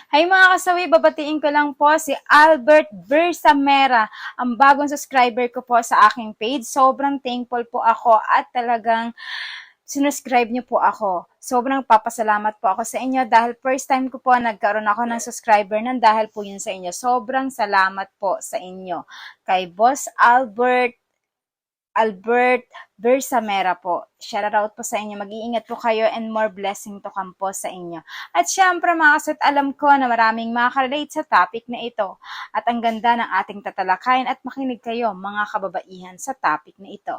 Hi mga kasawi, babatiin ko lang po si Albert Bersamera, ang bagong subscriber ko po sa aking page. Sobrang thankful po ako at talagang sinuscribe niyo po ako. Sobrang papasalamat po ako sa inyo dahil first time ko po nagkaroon ako ng subscriber nang dahil po yun sa inyo. Sobrang salamat po sa inyo. Kay Boss Albert Bersamera po. Shout out po sa inyo. Mag-iingat po kayo and more blessing to come po sa inyo. At syempre mga kasut, alam ko na maraming makaka-relate sa topic na ito. At ang ganda ng ating tatalakayin at makinig kayo mga kababaihan sa topic na ito.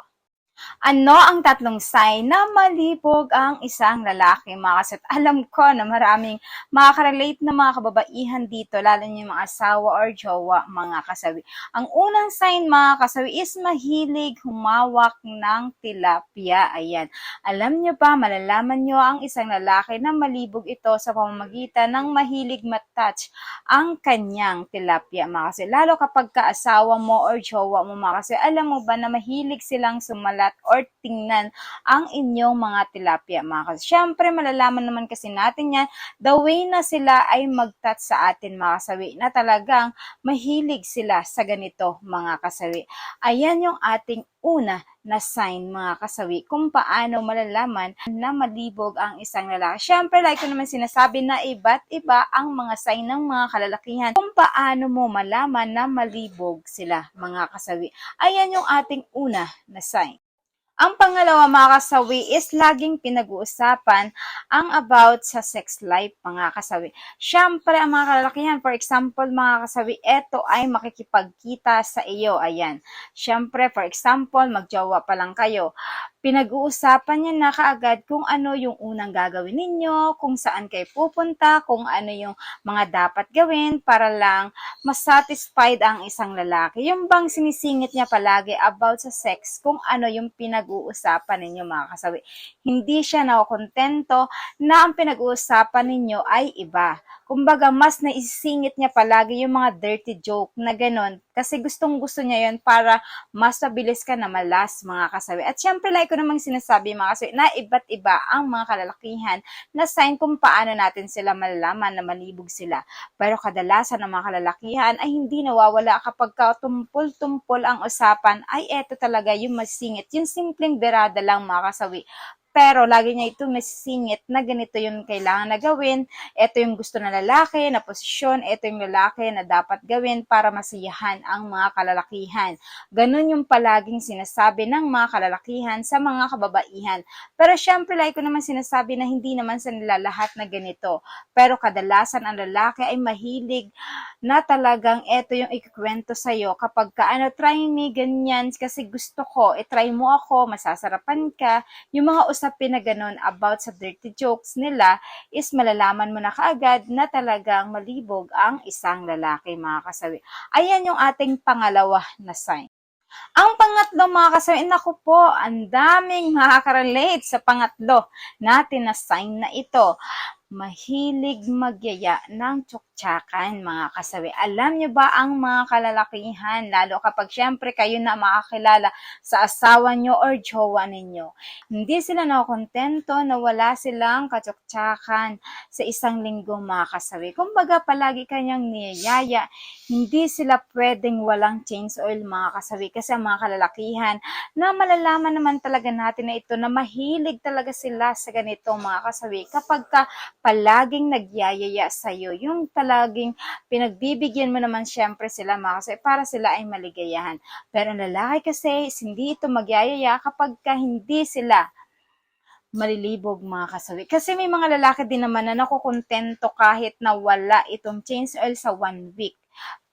Ano ang tatlong sign na malibog ang isang lalaki, mga kasit? Alam ko na maraming makaka-relate na mga kababaihan dito, lalo na yung mga asawa or jowa, mga kasawi. Ang unang sign, mga kasawi, is mahilig humawak ng tilapia. Ayan. Alam nyo ba, malalaman nyo ang isang lalaki na malibog ito sa pamamagitan ng mahilig matouch ang kanyang tilapia, mga kasawi. Lalo kapag kaasawa mo or jowa mo, mga kasawi, alam mo ba na mahilig silang sumalat or tingnan ang inyong mga tilapia, mga kasawi. Siyempre, malalaman naman kasi natin yan, the way na sila ay mag-touch sa atin, mga kasawi, na talagang mahilig sila sa ganito, mga kasawi. Ayan yung ating una na sign, mga kasawi, kung paano malalaman na malibog ang isang lalaki. Siyempre, like ko naman sinasabi na iba't iba ang mga sign ng mga kalalakihan kung paano mo malaman na malibog sila, mga kasawi. Ayan yung ating una na sign. Ang pangalawa, mga kasawi, is laging pinag-uusapan ang about sa sex life, mga kasawi. Siyempre, ang mga kalalakihan, for example, mga kasawi, eto ay makikipagkita sa iyo. Ayan. Siyempre, for example, magjowa pa lang kayo. Pinag-uusapan niya na kaagad kung ano yung unang gagawin ninyo, kung saan kayo pupunta, kung ano yung mga dapat gawin para lang mas satisfied ang isang lalaki. Yung bang sinisingit niya palagi about sa sex, kung ano yung pinag-uusapan ninyo, mga kasawi. Hindi siya nakokontento na ang pinag-uusapan ninyo ay iba. Kumbaga, mas naisingit niya palagi yung mga dirty joke na ganon. Kasi gustong-gusto niya yun para mas mabilis ka na malas, mga kasawi. At syempre, like ko namang sinasabi, mga kasawi, na iba't iba ang mga kalalakihan na sign kung paano natin sila malalaman na malibog sila. Pero kadalasan ng mga kalalakihan ay hindi nawawala kapag tumpol-tumpol ang usapan, ay eto talaga yung masingit. Yung simpleng berada lang, mga kasawi. Pero lagi niya itong nasisingit na ganito yung kailangan na gawin, ito yung gusto na lalaki, na posisyon, ito yung lalaki na dapat gawin para masiyahan ang mga kalalakihan. Ganun yung palaging sinasabi ng mga kalalakihan sa mga kababaihan. Pero syempre, like ko naman sinasabi na hindi naman sa nila lahat na ganito. Pero kadalasan ang lalaki ay mahilig na talagang ito yung ikikwento sa'yo kapag ka, try me, ganyan, kasi gusto ko, try mo ako, masasarapan ka. Yung mga usapin na ganun about sa dirty jokes nila is malalaman mo na kaagad na talagang malibog ang isang lalaki, mga kasawi. Ayan yung ating pangalawa na sign. Ang pangatlo, mga kasawi, naku po, ang daming makaka-relate sa pangatlo natin na sign na ito. Mahilig magyaya ng tsuktsakan, mga kasawi. Alam niyo ba ang mga kalalakihan, lalo kapag syempre kayo na makakilala sa asawa nyo or jowa ninyo, hindi sila nakokontento na wala silang katsuktsakan sa isang linggo, mga kasawi. Kumbaga, palagi kanyang niyayaya, hindi sila pwedeng walang change oil, mga kasawi, kasi ang mga kalalakihan na malalaman naman talaga natin na ito na mahilig talaga sila sa ganito, mga kasawi, kapag ka palaging nagyayaya sa'yo, yung palaging pinagbibigyan mo naman syempre sila, mga kasawi, para sila ay maligayahan. Pero ang lalaki kasi, hindi ito magyayaya kapag ka hindi sila malilibog, mga kasawi. Kasi may mga lalaki din naman na nakukontento kahit na wala itong change oil sa 1 week.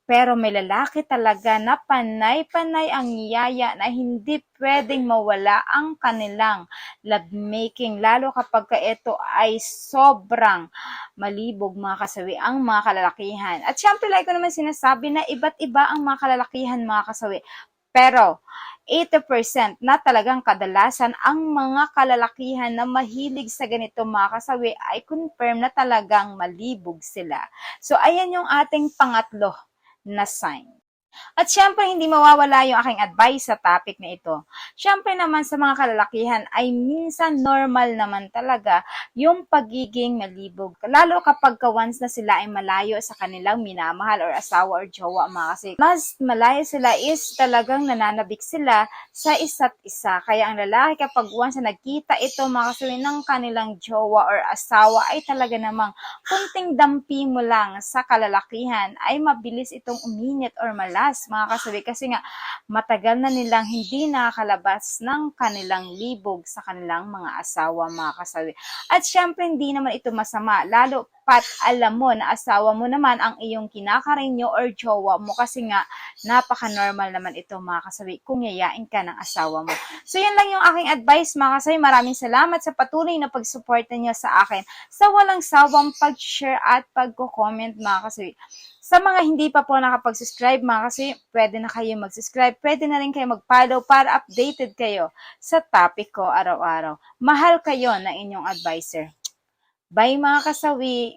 Pero may lalaki talaga na panay-panay ang yaya na hindi pwedeng mawala ang kanilang lovemaking. Lalo kapag ito ay sobrang malibog, mga kasawi, ang mga kalalakihan. At syempre, like ko naman sinasabi na iba't iba ang mga kalalakihan, mga kasawi. Pero 80% na talagang kadalasan ang mga kalalakihan na mahilig sa ganito, mga kasawi, ay confirm na talagang malibog sila. So, ayan yung ating pangatlo na sign. At syempre, hindi mawawala yung aking advice sa topic na ito. Syempre naman sa mga kalalakihan ay minsan normal naman talaga yung pagiging malibog. Lalo kapag once na sila ay malayo sa kanilang minamahal or asawa or jowa mga kasi. Mas malayo sila is talagang nananabik sila sa isa't isa. Kaya ang lalaki kapag once na nagkita ito mga kasi ng kanilang jowa or asawa ay talaga namang kunting dampi mo lang sa kalalakihan ay mabilis itong uminit or malas mga kasabi kasi nga matagal na nilang hindi nakakalabas ng kanilang libog sa kanilang mga asawa mga kasabi. At syempre hindi naman ito masama lalo pat alam mo na asawa mo naman ang iyong kinakarenyo or jowa mo kasi nga napaka-normal naman ito mga kasabi kung yayain ka ng asawa mo. So yan lang yung aking advice mga kasabi. Maraming salamat sa patuloy na pagsuporta niyo sa akin sa walang sawang pag-share at pagko-comment mga kasabi. Sa mga hindi pa po nakapag-subscribe mga kasi, pwede na kayo mag-subscribe, pwede na rin kayo mag-follow para updated kayo sa topic ko araw-araw. Mahal kayo na inyong advisor. Bye mga kasawi!